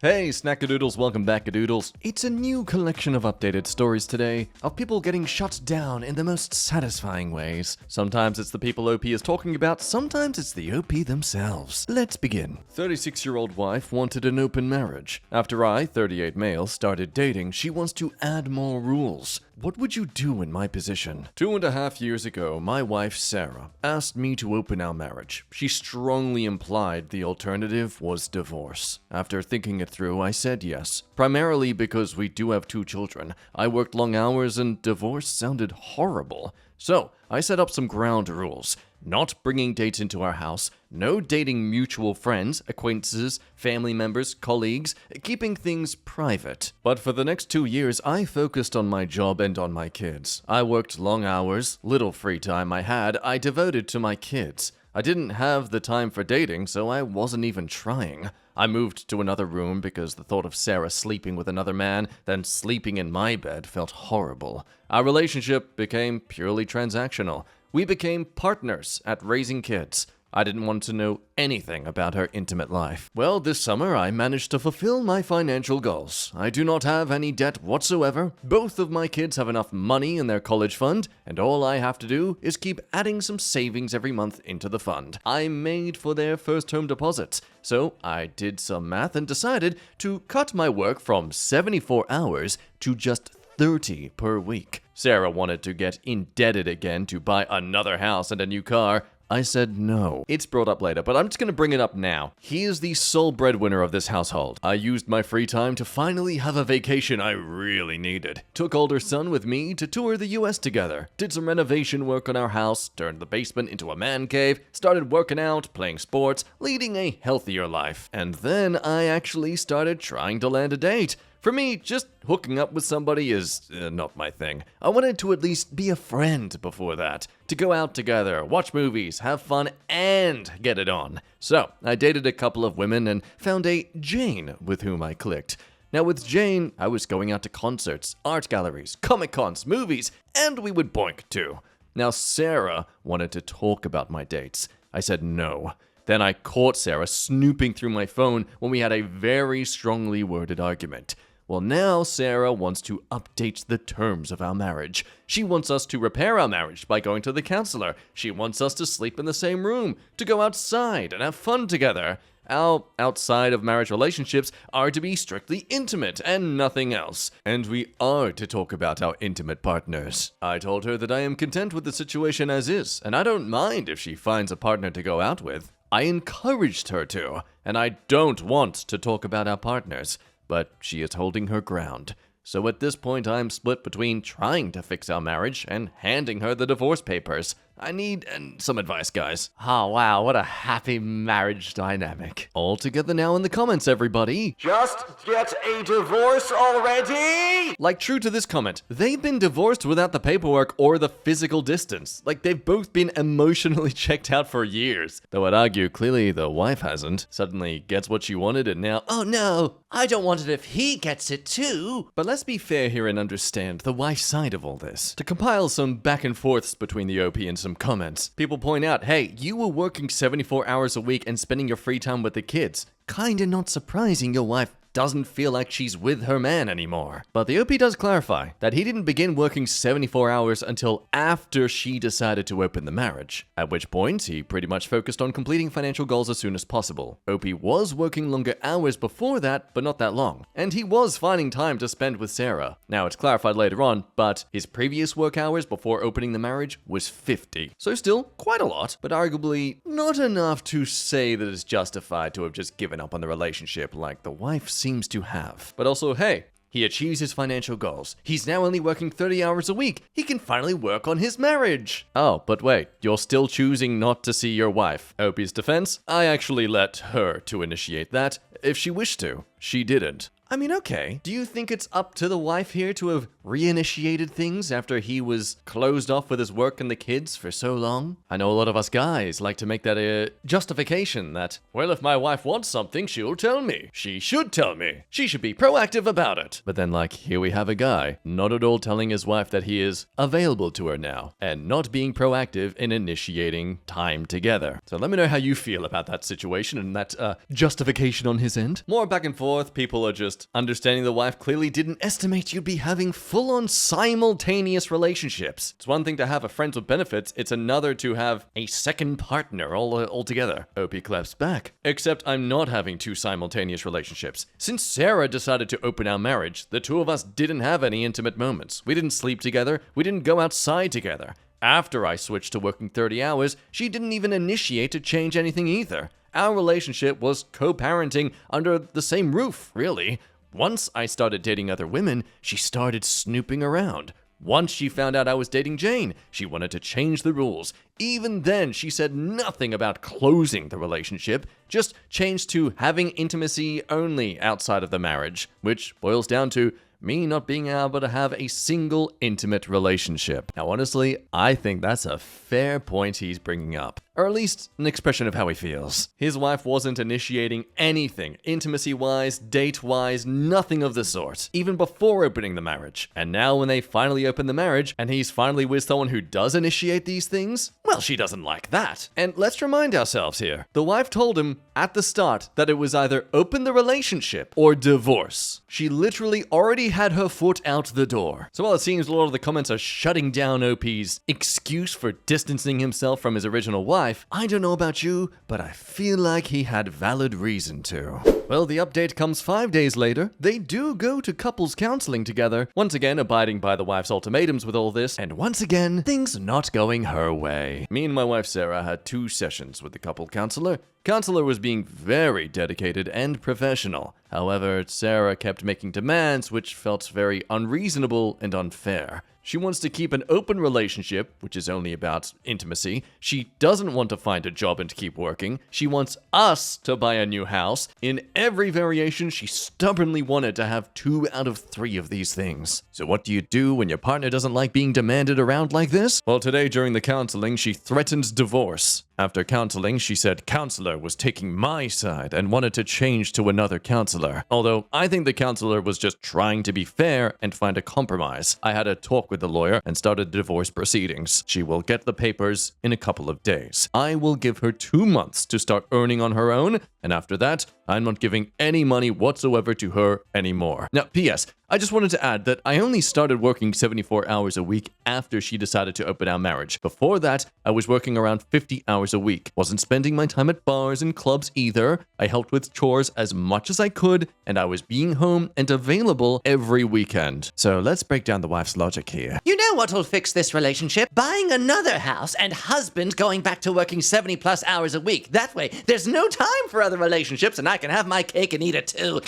Hey, Snackadoodles, welcome back, Doodles. It's a new collection of updated stories today of people getting shut down in the most satisfying ways. Sometimes it's the people OP is talking about, sometimes it's the OP themselves. Let's begin. 36-year-old wife wanted an open marriage. After I, 38 male, started dating, she wants to add more rules. What would you do in my position? 2.5 years ago, my wife, Sarah, asked me to open our marriage. She strongly implied the alternative was divorce. After thinking it through, I said yes. Primarily because we do have 2 children. I worked long hours and divorce sounded horrible. So, I set up some ground rules. Not bringing dates into our house, no dating mutual friends, acquaintances, family members, colleagues, keeping things private. But for the next 2 years, I focused on my job and on my kids. I worked long hours, little free time I had, I devoted to my kids. I didn't have the time for dating, so I wasn't even trying. I moved to another room because the thought of Sarah sleeping with another man, then sleeping in my bed felt horrible. Our relationship became purely transactional. We became partners at raising kids. I didn't want to know anything about her intimate life. Well, this summer I managed to fulfill my financial goals. I do not have any debt whatsoever. Both of my kids have enough money in their college fund, and all I have to do is keep adding some savings every month into the fund. I made for their first home deposits, so I did some math and decided to cut my work from 74 hours to just 30 per week. Sarah wanted to get indebted again to buy another house and a new car. I said no. It's brought up later, but I'm just gonna bring it up now. He is the sole breadwinner of this household. I used my free time to finally have a vacation I really needed. Took older son with me to tour the US together. Did some renovation work on our house, turned the basement into a man cave, started working out, playing sports, leading a healthier life. And then I actually started trying to land a date. For me, just hooking up with somebody is not my thing. I wanted to at least be a friend before that. To go out together, watch movies, have fun, and get it on. So, I dated a couple of women and found a Jane with whom I clicked. Now with Jane, I was going out to concerts, art galleries, comic cons, movies, and we would boink too. Now Sarah wanted to talk about my dates. I said no. Then I caught Sarah snooping through my phone when we had a very strongly worded argument. Well, now Sarah wants to update the terms of our marriage. She wants us to repair our marriage by going to the counselor. She wants us to sleep in the same room, to go outside and have fun together. Our outside of marriage relationships are to be strictly intimate and nothing else. And we are to talk about our intimate partners. I told her that I am content with the situation as is, and I don't mind if she finds a partner to go out with. I encouraged her to, and I don't want to talk about our partners. But she is holding her ground. So at this point, I'm split between trying to fix our marriage and handing her the divorce papers. I need some advice, guys. Oh, wow, what a happy marriage dynamic. All together now in the comments, everybody. Just get a divorce already! Like, true to this comment, they've been divorced without the paperwork or the physical distance. Like, they've both been emotionally checked out for years. Though I'd argue, clearly the wife hasn't. Suddenly gets what she wanted and now, oh no, I don't want it if he gets it too. But let's be fair here and understand the wife's side of all this. To compile some back and forths between the OP and some comments, people point out, hey, you were working 74 hours a week and spending your free time with the kids. Kinda not surprising your wife doesn't feel like she's with her man anymore. But the OP does clarify that he didn't begin working 74 hours until after she decided to open the marriage, at which point he pretty much focused on completing financial goals as soon as possible. OP was working longer hours before that, but not that long, and he was finding time to spend with Sarah. Now it's clarified later on, but his previous work hours before opening the marriage was 50. So still quite a lot, but arguably not enough to say that it's justified to have just given up on the relationship like the wife seems to have. But also, hey, he achieves his financial goals. He's now only working 30 hours a week. He can finally work on his marriage. Oh, but wait, you're still choosing not to see your wife. OP's defense, I actually let her to initiate that. If she wished to, she didn't. I mean, okay. Do you think it's up to the wife here to have reinitiated things after he was closed off with his work and the kids for so long? I know a lot of us guys like to make that a justification that, well, if my wife wants something, she'll tell me. She should tell me. She should be proactive about it. But then, like, here we have a guy not at all telling his wife that he is available to her now and not being proactive in initiating time together. So let me know how you feel about that situation and that justification on his end. More back and forth forth, people are just understanding the wife clearly didn't estimate you'd be having full-on simultaneous relationships. It's one thing to have a friends with benefits, it's another to have a second partner altogether. OP claps back. Except I'm not having two simultaneous relationships. Since Sarah decided to open our marriage, the two of us didn't have any intimate moments. We didn't sleep together, we didn't go outside together. After I switched to working 30 hours, she didn't even initiate to change anything either. Our relationship was co-parenting under the same roof, really. Once I started dating other women, she started snooping around. Once she found out I was dating Jane, she wanted to change the rules. Even then, she said nothing about closing the relationship, just changed to having intimacy only outside of the marriage, which boils down to me not being able to have a single intimate relationship. Now, honestly, I think that's a fair point he's bringing up. Or at least an expression of how he feels. His wife wasn't initiating anything, intimacy-wise, date-wise, nothing of the sort, even before opening the marriage. And now when they finally open the marriage, and he's finally with someone who does initiate these things, well, she doesn't like that. And let's remind ourselves here, the wife told him at the start that it was either open the relationship or divorce. She literally already had her foot out the door. So while it seems a lot of the comments are shutting down OP's excuse for distancing himself from his original wife, I don't know about you, but I feel like he had valid reason to. Well, the update comes 5 days later. They do go to couples counseling together, once again abiding by the wife's ultimatums with all this, and once again, things not going her way. Me and my wife Sarah had 2 sessions with the couple counselor. Counselor was being very dedicated and professional. However, Sarah kept making demands which felt very unreasonable and unfair. She wants to keep an open relationship, which is only about intimacy. She doesn't want to find a job and keep working. She wants us to buy a new house. In every variation, she stubbornly wanted to have 2 out of 3 of these things. So what do you do when your partner doesn't like being demanded around like this? Well, today during the counseling, she threatened divorce. After counseling, she said counselor was taking my side and wanted to change to another counselor. Although I think the counselor was just trying to be fair and find a compromise. I had a talk with the lawyer and started divorce proceedings. She will get the papers in a couple of days. I will give her 2 months to start earning on her own, and after that, I'm not giving any money whatsoever to her anymore. Now, P.S. I just wanted to add that I only started working 74 hours a week after she decided to open our marriage. Before that, I was working around 50 hours a week. Wasn't spending my time at bars and clubs either. I helped with chores as much as I could, and I was being home and available every weekend. So let's break down the wife's logic here. You know what'll fix this relationship? Buying another house and husband going back to working 70 plus hours a week. That way, there's no time for other relationships and I can have my cake and eat it too.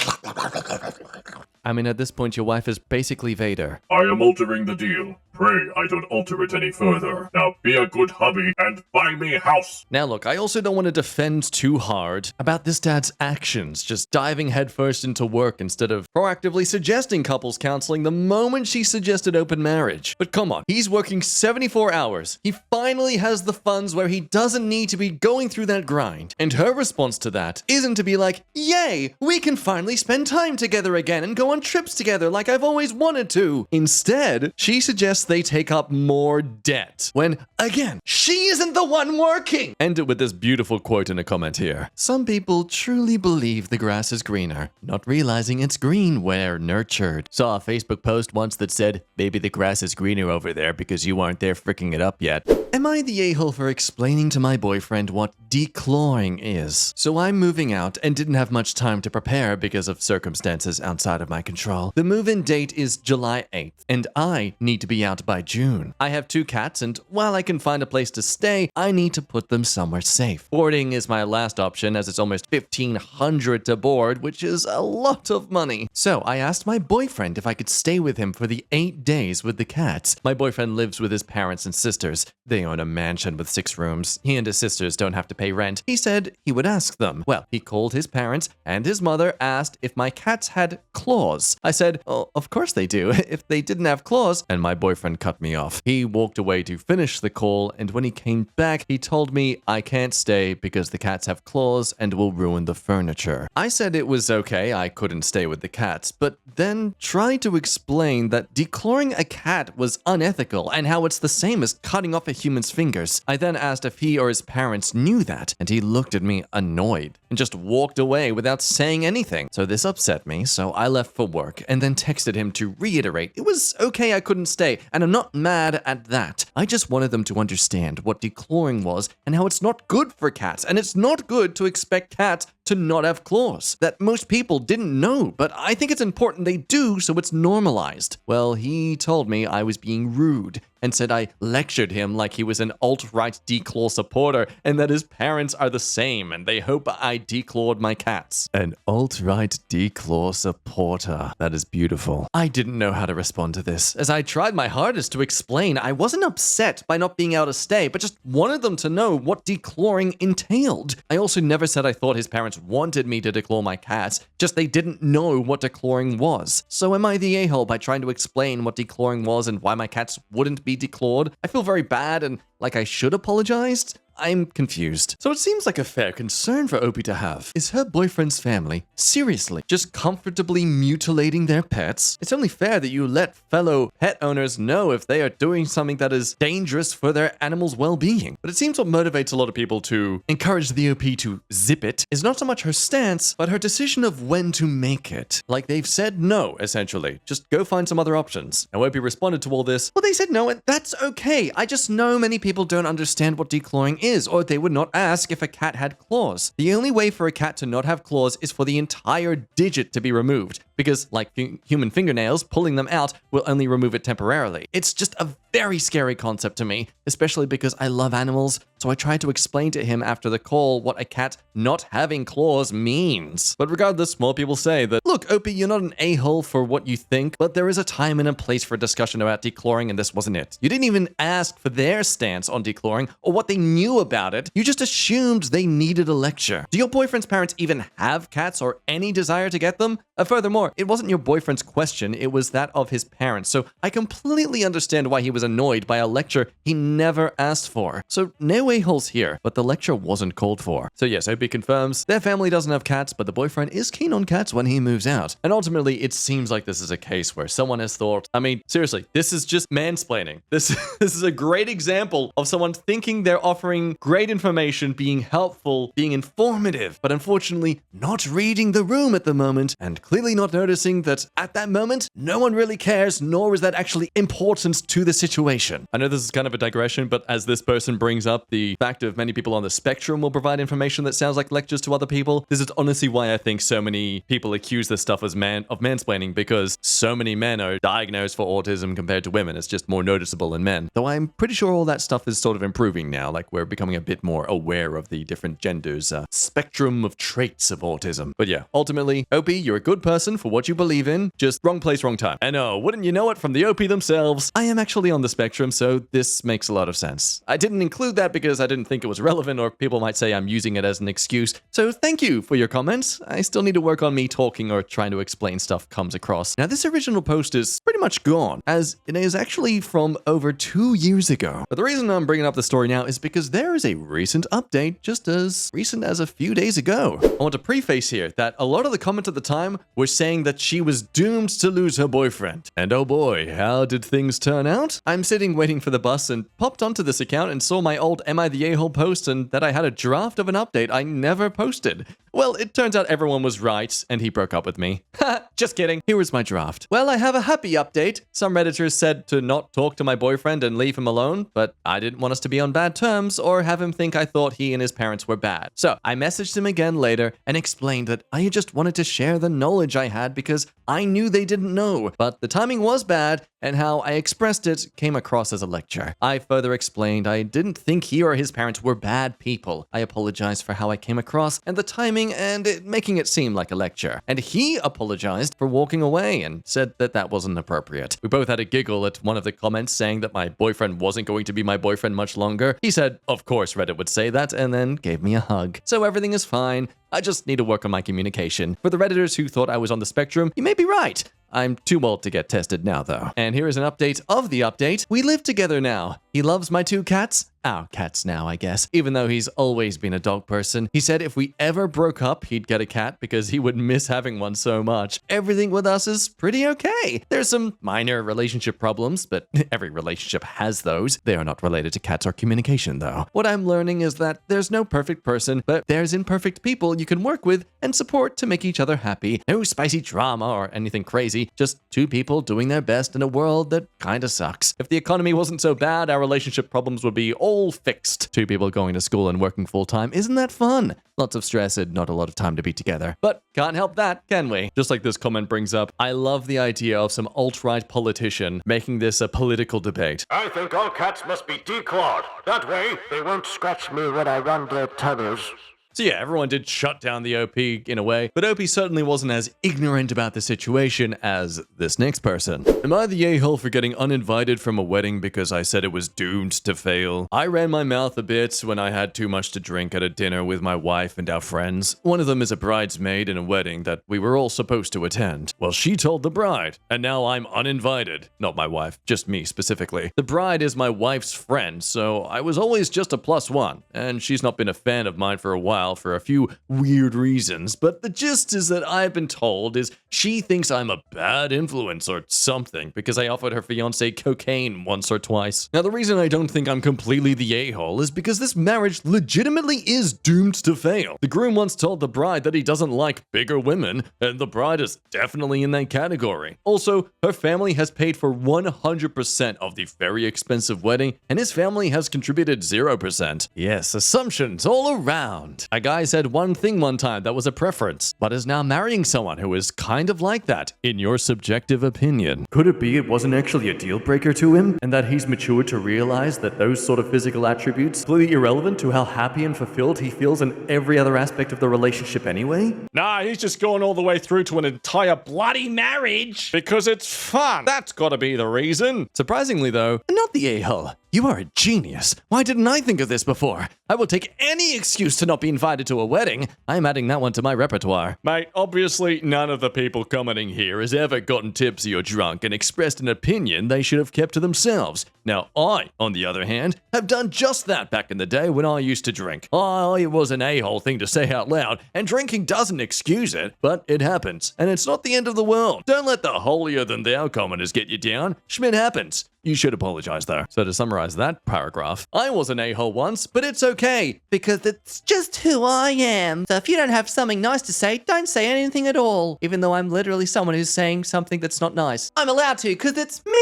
I mean, at this point, your wife is basically Vader. I am altering the deal. Pray I don't alter it any further. Now be a good hubby and buy me a house. Now look, I also don't want to defend too hard about this dad's actions, just diving headfirst into work instead of proactively suggesting couples counseling the moment she suggested open marriage. But come on, he's working 74 hours. He finally has the funds where he doesn't need to be going through that grind. And her response to that isn't to be like, yay, we can finally spend time together again and go on trips together like I've always wanted to. Instead, she suggests they take up more debt. When, again, she isn't the one working. End it with this beautiful quote in a comment here. Some people truly believe the grass is greener, not realizing it's green where nurtured. Saw a Facebook post once that said, maybe the grass is greener over there because you aren't there fricking it up yet. Am I the a-hole for explaining to my boyfriend what declawing is? So I'm moving out and didn't have much time to prepare because of circumstances outside of my control. The move-in date is July 8th, and I need to be out by June. I have 2 cats, and while I can find a place to stay, I need to put them somewhere safe. Boarding is my last option as it's almost $1,500 to board, which is a lot of money. So I asked my boyfriend if I could stay with him for the 8 days with the cats. My boyfriend lives with his parents and sisters. They own a mansion with 6 rooms. He and his sisters don't have to pay rent. He said he would ask them. Well, he called his parents, and his mother asked if my cats had claws. I said, oh, of course they do. If they didn't have claws, and my boyfriend cut me off. He walked away to finish the call, and when he came back, he told me I can't stay because the cats have claws and will ruin the furniture. I said it was okay, I couldn't stay with the cats, but then tried to explain that declawing a cat was unethical and how it's the same as cutting off a human's fingers. I then asked if he or his parents knew that, and he looked at me annoyed and just walked away without saying anything. So this upset me, so I left for work and then texted him to reiterate it was okay I couldn't stay, and I'm not mad at that. I just wanted them to understand what declawing was and how it's not good for cats, and it's not good to expect cats to not have claws. That most people didn't know, but I think it's important they do so it's normalized. Well, he told me I was being rude and said I lectured him like he was an alt-right declaw supporter and that his parents are the same and they hope I declawed my cats. An alt-right declaw supporter. That is beautiful. I didn't know how to respond to this, as I tried my hardest to explain I wasn't upset by not being able to stay, but just wanted them to know what declawing entailed. I also never said I thought his parents wanted me to declaw my cats, just they didn't know what declawing was. So am I the a-hole by trying to explain what declawing was and why my cats wouldn't be declawed? I feel very bad and like I should apologized. I'm confused. So it seems like a fair concern for Opie to have. Is her boyfriend's family seriously just comfortably mutilating their pets? It's only fair that you let fellow pet owners know if they are doing something that is dangerous for their animal's well-being. But it seems what motivates a lot of people to encourage the OP to zip it is not so much her stance, but her decision of when to make it. Like they've said no, essentially. Just go find some other options. Now Opie responded to all this. Well, they said no, and that's okay. I just know many people don't understand what declawing is, or they would not ask if a cat had claws. The only way for a cat to not have claws is for the entire digit to be removed, because like human fingernails, pulling them out will only remove it temporarily. It's just a very scary concept to me, especially because I love animals, so I tried to explain to him after the call what a cat not having claws means. But regardless, more people say that, look, Opie, you're not an a-hole for what you think, but there is a time and a place for discussion about declawing, and this wasn't it. You didn't even ask for their stance on declawing or what they knew about it. You just assumed they needed a lecture. Do your boyfriend's parents even have cats or any desire to get them? Furthermore, it wasn't your boyfriend's question, it was that of his parents, so I completely understand why he was annoyed by a lecture he never asked for. So no a-holes here, but the lecture wasn't called for. So yes, Opie confirms their family doesn't have cats, but the boyfriend is keen on cats when he moves out. And ultimately, it seems like this is a case where someone has thought, I mean, seriously, this is just mansplaining. This is a great example of someone thinking they're offering great information, being helpful, being informative, but unfortunately not reading the room at the moment and clearly not noticing that at that moment, no one really cares, nor is that actually important to the situation. I know this is kind of a digression, but as this person brings up the fact of many people on the spectrum will provide information that sounds like lectures to other people, this is honestly why I think so many people accuse this stuff as of mansplaining, because so many men are diagnosed for autism compared to women. It's just more noticeable in men. Though I'm pretty sure all that stuff is sort of improving now, like we're becoming a bit more aware of the different genders' spectrum of traits of autism. But yeah, ultimately, Opie, you're a good person for what you believe in, just wrong place, wrong time. And oh, wouldn't you know it, from the OP themselves, I am actually on the spectrum, so this makes a lot of sense. I didn't include that because I didn't think it was relevant, or people might say I'm using it as an excuse. So thank you for your comments. I still need to work on me talking or trying to explain stuff comes across. Now, this original post is pretty much gone, as it is actually from over 2 years ago. But the reason I'm bringing up the story now is because there is a recent update, just as recent as a few days ago. I want to preface here that a lot of the comments at the time were saying that she was doomed to lose her boyfriend. And oh boy, how did things turn out? I'm sitting waiting for the bus and popped onto this account and saw my old Am I the A-hole post and that I had a draft of an update I never posted. Well, it turns out everyone was right, and he broke up with me. Ha, just kidding. Here was my draft. Well, I have a happy update. Some Redditors said to not talk to my boyfriend and leave him alone, but I didn't want us to be on bad terms or have him think I thought he and his parents were bad. So I messaged him again later and explained that I just wanted to share the knowledge I had because I knew they didn't know, but the timing was bad, and how I expressed it came across as a lecture. I further explained I didn't think he or his parents were bad people. I apologized for how I came across and the timing and making it seem like a lecture. And he apologized for walking away and said that that wasn't appropriate. We both had a giggle at one of the comments saying that my boyfriend wasn't going to be my boyfriend much longer. He said, of course Reddit would say that, and then gave me a hug. So everything is fine. I just need to work on my communication. For the Redditors who thought I was on the spectrum, you may be right. I'm too old to get tested now, though. And here is an update of the update. We live together now. He loves my 2 cats, our cats now, I guess. Even though he's always been a dog person, he said if we ever broke up, he'd get a cat because he would miss having one so much. Everything with us is pretty okay. There's some minor relationship problems, but every relationship has those. They are not related to cats or communication, though. What I'm learning is that there's no perfect person, but there's imperfect people you can work with and support to make each other happy. No spicy drama or anything crazy, just two people doing their best in a world that kinda sucks. If the economy wasn't so bad, our relationship problems would be all fixed. Two people going to school and working full-time, isn't that fun? Lots of stress and not a lot of time to be together. But can't help that, can we? Just like this comment brings up, I love the idea of some alt-right politician making this a political debate. I think all cats must be declawed. That way, they won't scratch me when I run their tunnels. So yeah, everyone did shut down the OP in a way, but OP certainly wasn't as ignorant about the situation as this next person. Am I the a-hole for getting uninvited from a wedding because I said it was doomed to fail? I ran my mouth a bit when I had too much to drink at a dinner with my wife and our friends. One of them is a bridesmaid in a wedding that we were all supposed to attend. Well, she told the bride, and now I'm uninvited. Not my wife, just me specifically. The bride is my wife's friend, so I was always just a +1, and she's not been a fan of mine for a while for a few weird reasons, but the gist is that I've been told is she thinks I'm a bad influence or something because I offered her fiance cocaine once or twice. Now, the reason I don't think I'm completely the a-hole is because this marriage legitimately is doomed to fail. The groom once told the bride that he doesn't like bigger women, and the bride is definitely in that category. Also, her family has paid for 100% of the very expensive wedding, and his family has contributed 0%. Yes, assumptions all around. A guy said one thing one time that was a preference, but is now marrying someone who is kind of like that, in your subjective opinion. Could it be it wasn't actually a deal breaker to him, and that he's matured to realize that those sort of physical attributes are completely irrelevant to how happy and fulfilled he feels in every other aspect of the relationship anyway? Nah, he's just going all the way through to an entire bloody marriage because it's fun. That's gotta be the reason. Surprisingly though, not the a-hole. You are a genius. Why didn't I think of this before? I will take any excuse to not be invited to a wedding. I'm adding that one to my repertoire. Mate, obviously none of the people commenting here has ever gotten tipsy or drunk and expressed an opinion they should have kept to themselves. Now, I, on the other hand, have done just that back in the day when I used to drink. Oh, it was an a-hole thing to say out loud, and drinking doesn't excuse it, but it happens, and it's not the end of the world. Don't let the holier-than-thou commenters get you down. Schmidt happens. You should apologize, though. So to summarize that paragraph, I was an a-hole once, but it's okay, because it's just who I am. So if you don't have something nice to say, don't say anything at all. Even though I'm literally someone who's saying something that's not nice. I'm allowed to, because it's me!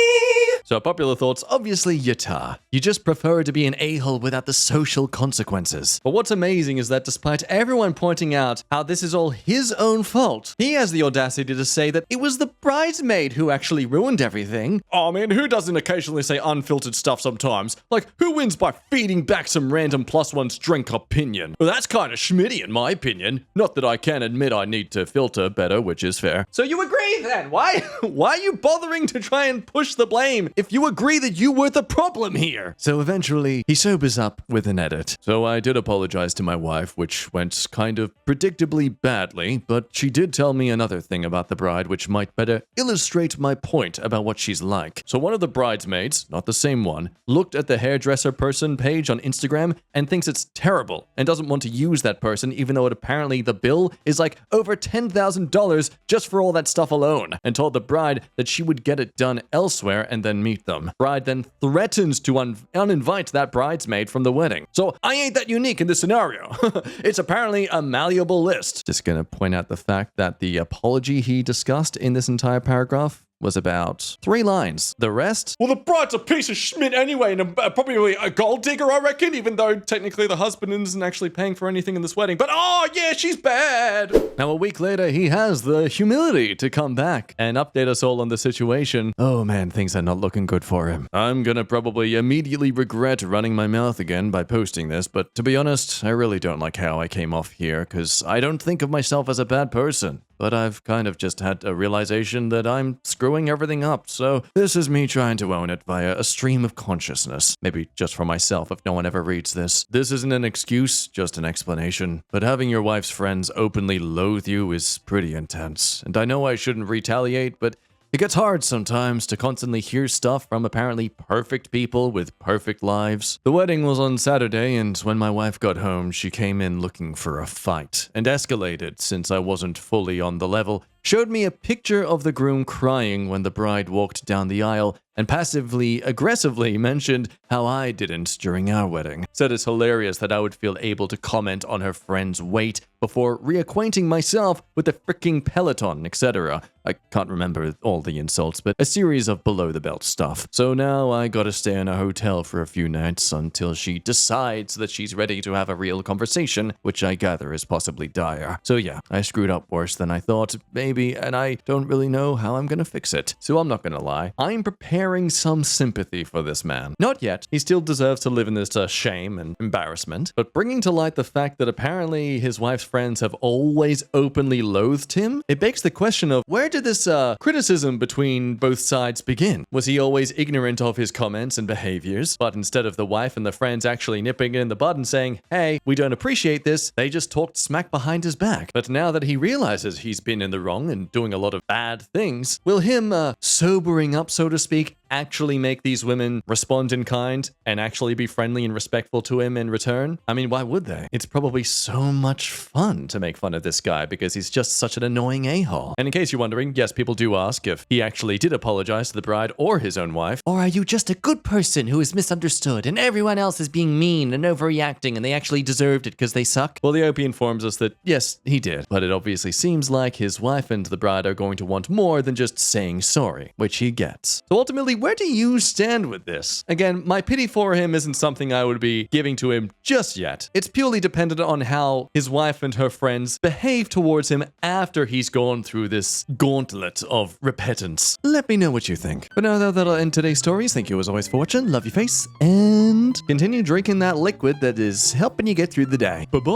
So popular thoughts, obviously Yatar. You just prefer to be an a-hole without the social consequences. But what's amazing is that despite everyone pointing out how this is all his own fault, he has the audacity to say that it was the bridesmaid who actually ruined everything. Oh man, who doesn't occasionally say unfiltered stuff sometimes? Like, who wins by feeding back some random +1's drink opinion? Well, that's kind of schmitty in my opinion. Not that I can admit I need to filter better, which is fair. So you agree then? Why are you bothering to try and push the blame if you agree that you were the problem here? So eventually, he sobers up with an edit. So I did apologize to my wife, which went kind of predictably badly, but she did tell me another thing about the bride which might better illustrate my point about what she's like. So one of the bridesmaids, not the same one, looked at the hairdresser person page on Instagram and thinks it's terrible and doesn't want to use that person even though apparently the bill is like over $10,000 just for all that stuff alone, and told the bride that she would get it done elsewhere and then meet them. Bride then threatens to uninvite that bridesmaid from the wedding. So I ain't that unique in this scenario. It's apparently a malleable list. Just gonna point out the fact that the apology he discussed in this entire paragraph was about 3 lines. The rest? Well, the bride's a piece of schmidt anyway, and probably a gold digger, I reckon, even though technically the husband isn't actually paying for anything in this wedding. But oh yeah, she's bad! Now a week later, he has the humility to come back and update us all on the situation. Oh man, things are not looking good for him. I'm gonna probably immediately regret running my mouth again by posting this, but to be honest, I really don't like how I came off here, because I don't think of myself as a bad person. But I've kind of just had a realization that I'm screwing everything up, so this is me trying to own it via a stream of consciousness. Maybe just for myself if no one ever reads this. This isn't an excuse, just an explanation. But having your wife's friends openly loathe you is pretty intense. And I know I shouldn't retaliate, but It gets hard sometimes to constantly hear stuff from apparently perfect people with perfect lives. The wedding was on Saturday, and when my wife got home, she came in looking for a fight, and escalated since I wasn't fully on the level. Showed me a picture of the groom crying when the bride walked down the aisle, and passively aggressively mentioned how I didn't during our wedding. Said it's hilarious that I would feel able to comment on her friend's weight before reacquainting myself with the freaking Peloton, etc. I can't remember all the insults, but a series of below-the-belt stuff. So now I gotta stay in a hotel for a few nights until she decides that she's ready to have a real conversation, which I gather is possibly dire. So yeah, I screwed up worse than I thought, maybe, and I don't really know how I'm gonna fix it. So I'm not gonna lie, I'm preparing some sympathy for this man. Not yet, he still deserves to live in this shame and embarrassment, but bringing to light the fact that apparently his wife's friends have always openly loathed him, it begs the question of where did this criticism between both sides begin? Was he always ignorant of his comments and behaviors, but instead of the wife and the friends actually nipping it in the bud and saying, hey, we don't appreciate this, they just talked smack behind his back? But now that he realizes he's been in the wrong and doing a lot of bad things, will him sobering up, so to speak, actually make these women respond in kind and actually be friendly and respectful to him in return? I mean, why would they? It's probably so much fun to make fun of this guy because he's just such an annoying a-hole. And in case you're wondering, yes, people do ask if he actually did apologize to the bride or his own wife. Or are you just a good person who is misunderstood and everyone else is being mean and overreacting and they actually deserved it because they suck? Well, the OP informs us that yes, he did, but it obviously seems like his wife and the bride are going to want more than just saying sorry, which he gets. So ultimately, where do you stand with this? Again, my pity for him isn't something I would be giving to him just yet. It's purely dependent on how his wife and her friends behave towards him after he's gone through this gauntlet of repentance. Let me know what you think. But now that'll end today's stories. Thank you as always for watching. Love your face, and continue drinking that liquid that is helping you get through the day. Bye-bye.